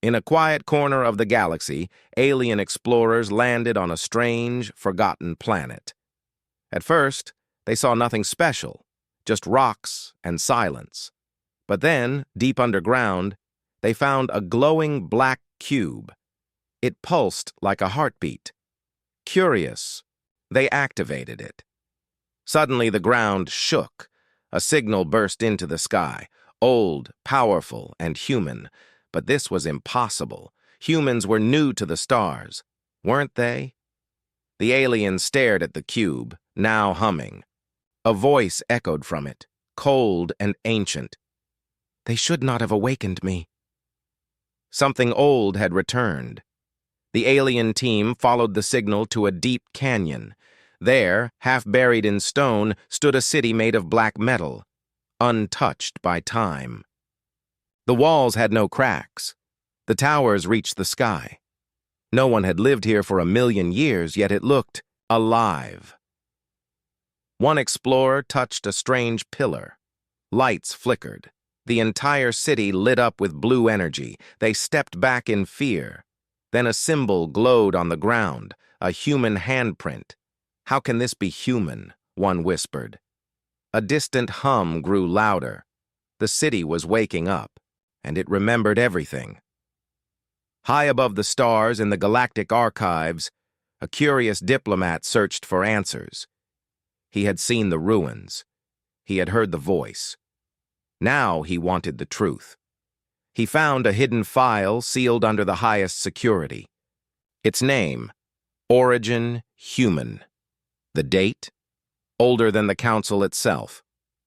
In a quiet corner of the galaxy, alien explorers landed on a strange, forgotten planet. At first, they saw nothing special, just rocks and silence. But then, deep underground, they found a glowing black cube. It pulsed like a heartbeat. Curious, they activated it. Suddenly the ground shook. A signal burst into the sky, old, powerful, and human. But this was impossible. Humans were new to the stars, weren't they? The alien stared at the cube, now humming. A voice echoed from it, cold and ancient. "They should not have awakened me." Something old had returned. The alien team followed the signal to a deep canyon. There, half buried in stone, stood a city made of black metal, untouched by time. The walls had no cracks. The towers reached the sky. No one had lived here for 1,000,000 years, yet it looked alive. One explorer touched a strange pillar. Lights flickered. The entire city lit up with blue energy. They stepped back in fear. Then a symbol glowed on the ground, a human handprint. "How can this be human?" one whispered. A distant hum grew louder. The city was waking up, and it remembered everything. High above the stars in the galactic archives, a curious diplomat searched for answers. He had seen the ruins. He had heard the voice. Now he wanted the truth. He found a hidden file sealed under the highest security. Its name, Origin Human. The date, older than the council itself.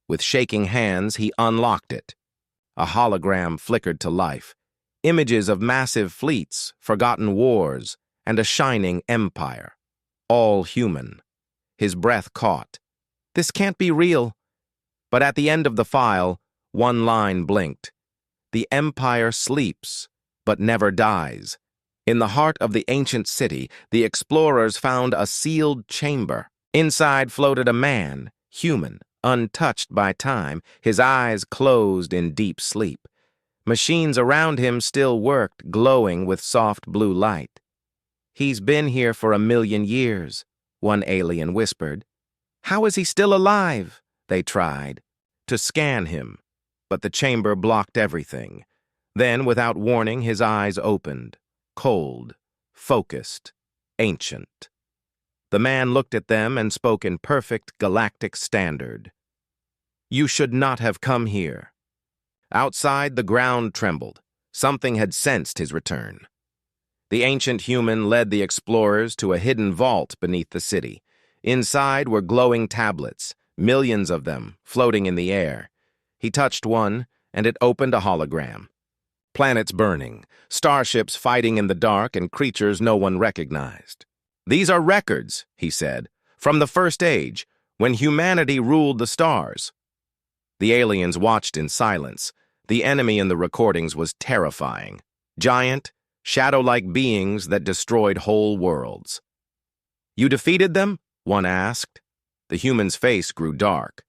With shaking hands, he unlocked it. A hologram flickered to life. Images of massive fleets, forgotten wars, and a shining empire. All human. His breath caught. This can't be real. But at the end of the file, one line blinked. The empire sleeps, but never dies. In the heart of the ancient city, the explorers found a sealed chamber. Inside floated a man, human, untouched by time, his eyes closed in deep sleep. Machines around him still worked, glowing with soft blue light. "He's been here for 1,000,000 years, one alien whispered. "How is he still alive?" They tried to scan him, but the chamber blocked everything. Then, without warning, his eyes opened, cold, focused, ancient. The man looked at them and spoke in perfect galactic standard. "You should not have come here." Outside, the ground trembled. Something had sensed his return. The ancient human led the explorers to a hidden vault beneath the city. Inside were glowing tablets, millions of them, floating in the air. He touched one, and it opened a hologram. Planets burning, starships fighting in the dark, and creatures no one recognized. "These are records," he said, "from the first age, when humanity ruled the stars." The aliens watched in silence. The enemy in the recordings was terrifying. Giant, shadow-like beings that destroyed whole worlds. "You defeated them?" one asked. The human's face grew dark.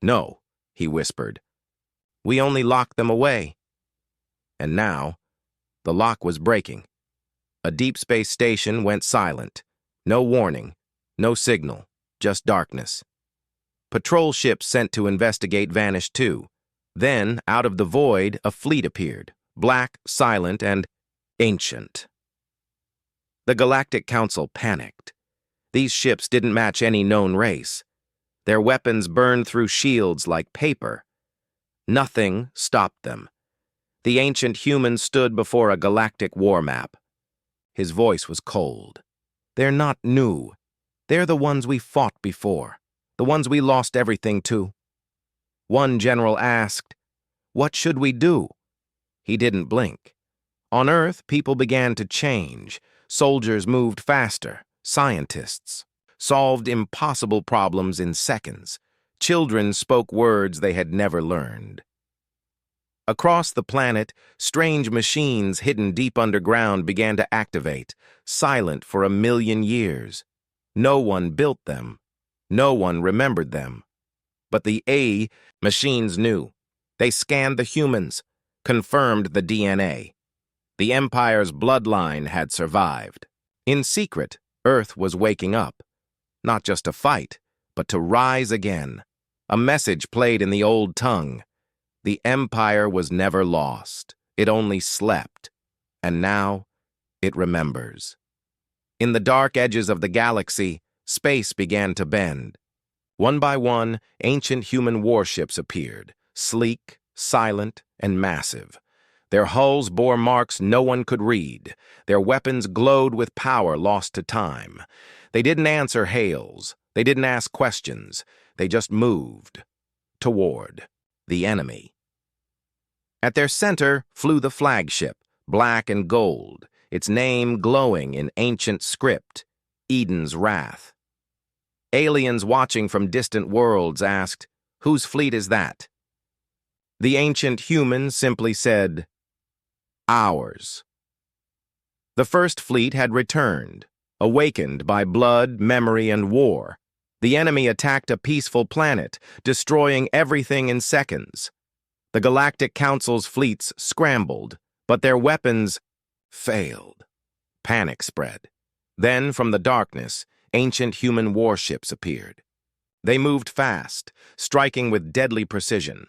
"No," he whispered. "We only locked them away." And now, the lock was breaking. A deep space station went silent. No warning, no signal, just darkness. Patrol ships sent to investigate vanished too. Then, out of the void, a fleet appeared, black, silent, and ancient. The Galactic Council panicked. These ships didn't match any known race. Their weapons burned through shields like paper. Nothing stopped them. The ancient human stood before a galactic war map. His voice was cold. "They're not new. They're the ones we fought before, the ones we lost everything to." One general asked, "What should we do?" He didn't blink. On Earth, people began to change. Soldiers moved faster. Scientists solved impossible problems in seconds. Children spoke words they had never learned. Across the planet, strange machines hidden deep underground began to activate, silent for 1,000,000 years. No one built them. No one remembered them. But the A machines knew. They scanned the humans, confirmed the DNA. The Empire's bloodline had survived. In secret, Earth was waking up, not just to fight, but to rise again. A message played in the old tongue. The Empire was never lost. It only slept. And now, it remembers. In the dark edges of the galaxy, space began to bend. One by one, ancient human warships appeared, sleek, silent, and massive. Their hulls bore marks no one could read. Their weapons glowed with power lost to time. They didn't answer hails. They didn't ask questions. They just moved toward the enemy. At their center flew the flagship, black and gold, its name glowing in ancient script, Eden's Wrath. Aliens watching from distant worlds asked, "Whose fleet is that?" The ancient human simply said, "Ours." The first fleet had returned, awakened by blood, memory, and war. The enemy attacked a peaceful planet, destroying everything in seconds. The Galactic Council's fleets scrambled, but their weapons failed. Panic spread. Then, from the darkness, ancient human warships appeared. They moved fast, striking with deadly precision.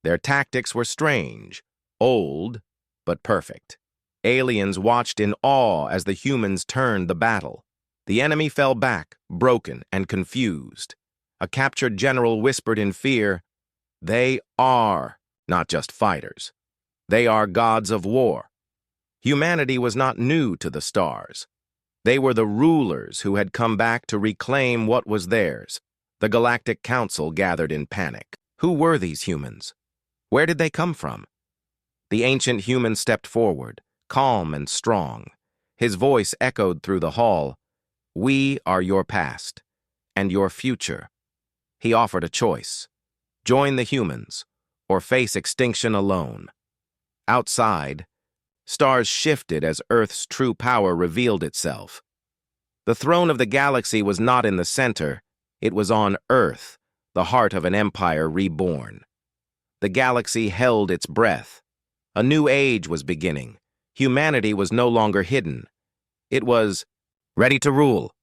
Their tactics were strange, old, but perfect. Aliens watched in awe as the humans turned the battle. The enemy fell back, broken and confused. A captured general whispered in fear, "They are not just fighters. They are gods of war." Humanity was not new to the stars. They were the rulers who had come back to reclaim what was theirs. The Galactic Council gathered in panic. Who were these humans? Where did they come from? The ancient human stepped forward, calm and strong. His voice echoed through the hall. "We are your past and your future." He offered a choice. Join the humans or face extinction alone. Outside, stars shifted as Earth's true power revealed itself. The throne of the galaxy was not in the center. It was on Earth, the heart of an empire reborn. The galaxy held its breath. A new age was beginning. Humanity was no longer hidden. It was ready to rule.